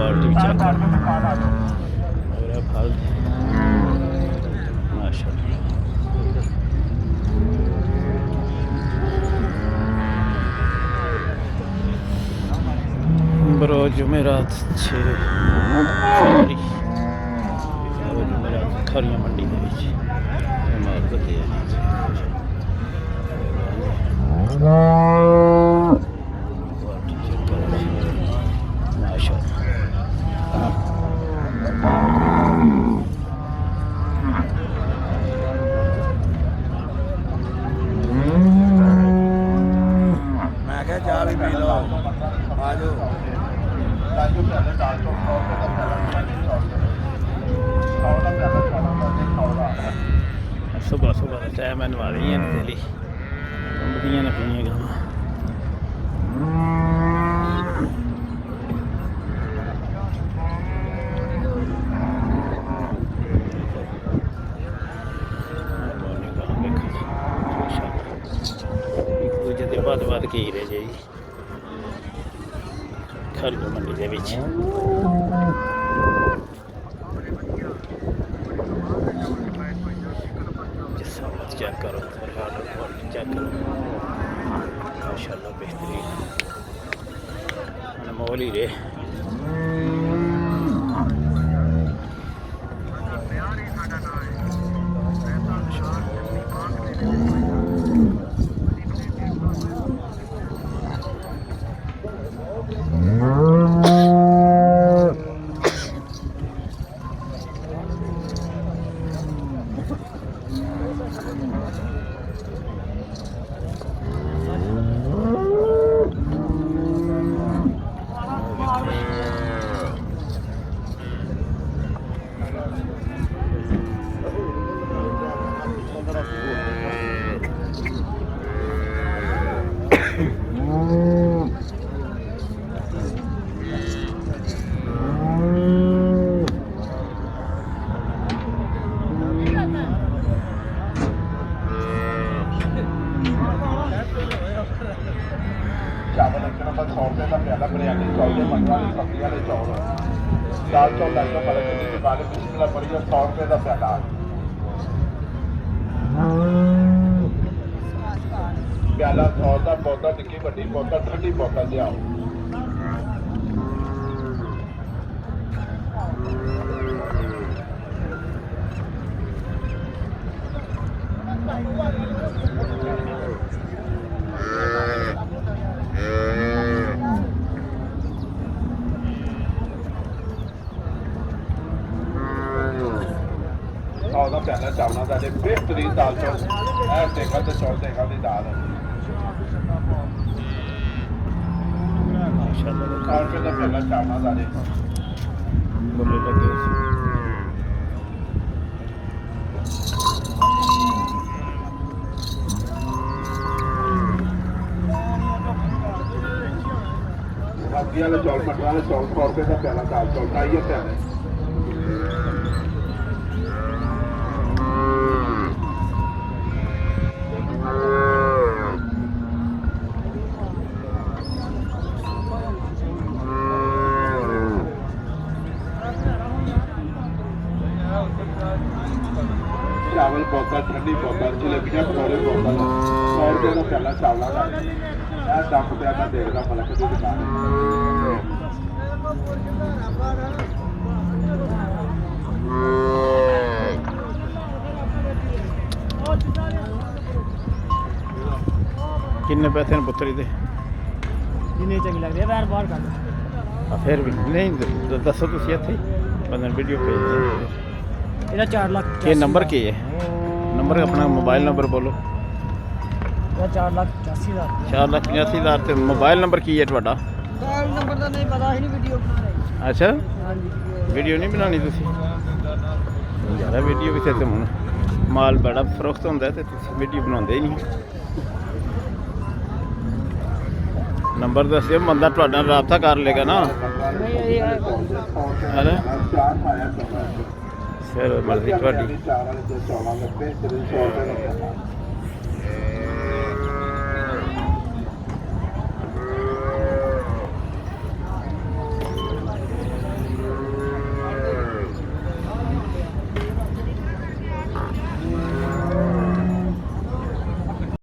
Quality check करो मेरा फल माशाल्लाह। बरो जुमेरात 6 फरवरी जुमेरात खारियां मंडी के विच माल बते सुबह सुबह का टाइम है नवा रही हैं डेली बड़ियां ने पीनियां गावां एक दूजे के बाद के ही रह जाए खरीद मंडी के विच चेक करो चेक करो माशाल्लाह बेहतरीन अनमोल ही रहे प्याला 100 का पौधा निक्की वड्डी पौधा ठंडी पौधा लियाओ प्याला चावलों का बेहतरीन दाल चौल देखा तो चौल देखा की दाल है 100 रुपये का प्याला चावलों का बोले लगे बाकी वाले चौल मटर वाले चौल 100 रुपये का प्याला दाल चौल का ही प्याला चावल पौधा ठंडी पौधा जलेबियां पकौड़े पौधा 100 रुपये का प्याला चावलों का 10 रुपये का देखता फलक की दुकान किन्ने पैसे ने पुत्तरी दे जिन्ने चंगे लगदे बाहर बाहर कर फिर भी नहीं दसो तुसी इत्थे बंदे वीडियो भेज ਇਹਦਾ 4 ਲੱਖ ਇਹ ਨੰਬਰ ਕੀ ਹੈ ਨੰਬਰ ਆਪਣਾ ਮੋਬਾਈਲ ਨੰਬਰ ਬੋਲੋ ਇਹਦਾ 4,85,000 4,85,000 ਤੇ ਮੋਬਾਈਲ ਨੰਬਰ ਕੀ ਹੈ ਤੁਹਾਡਾ ਮੋਬਾਈਲ ਨੰਬਰ ਦਾ ਨਹੀਂ ਪਤਾ ਹੀ ਨਹੀਂ ਵੀਡੀਓ ਬਣਾਉਣੀ ਅੱਛਾ ਹਾਂਜੀ ਵੀਡੀਓ ਨਹੀਂ ਬਣਾਉਣੀ ਤੁਸੀਂ ਯਾਰ ਵੀਡੀਓ ਵੀ ਤੇ ਹੁਣ ਮਾਲ ਬੜਾ ਫਰੋਖਤ ਹੁੰਦਾ ਤੇ ਤੁਸੀਂ ਵੀਡੀਓ ਬਣਾਉਂਦੇ ਹੀ ਨਹੀਂ ਨੰਬਰ ਦੱਸਿਓ ਬੰਦਾ ਤੁਹਾਡੇ ਨਾਲ ਰਾਬਤਾ ਕਰ ਲੇਗਾ ਨਾ ਅਰੇ ਫਿਰ ਮਰਜ਼ੀ ਤੁਹਾਡੀ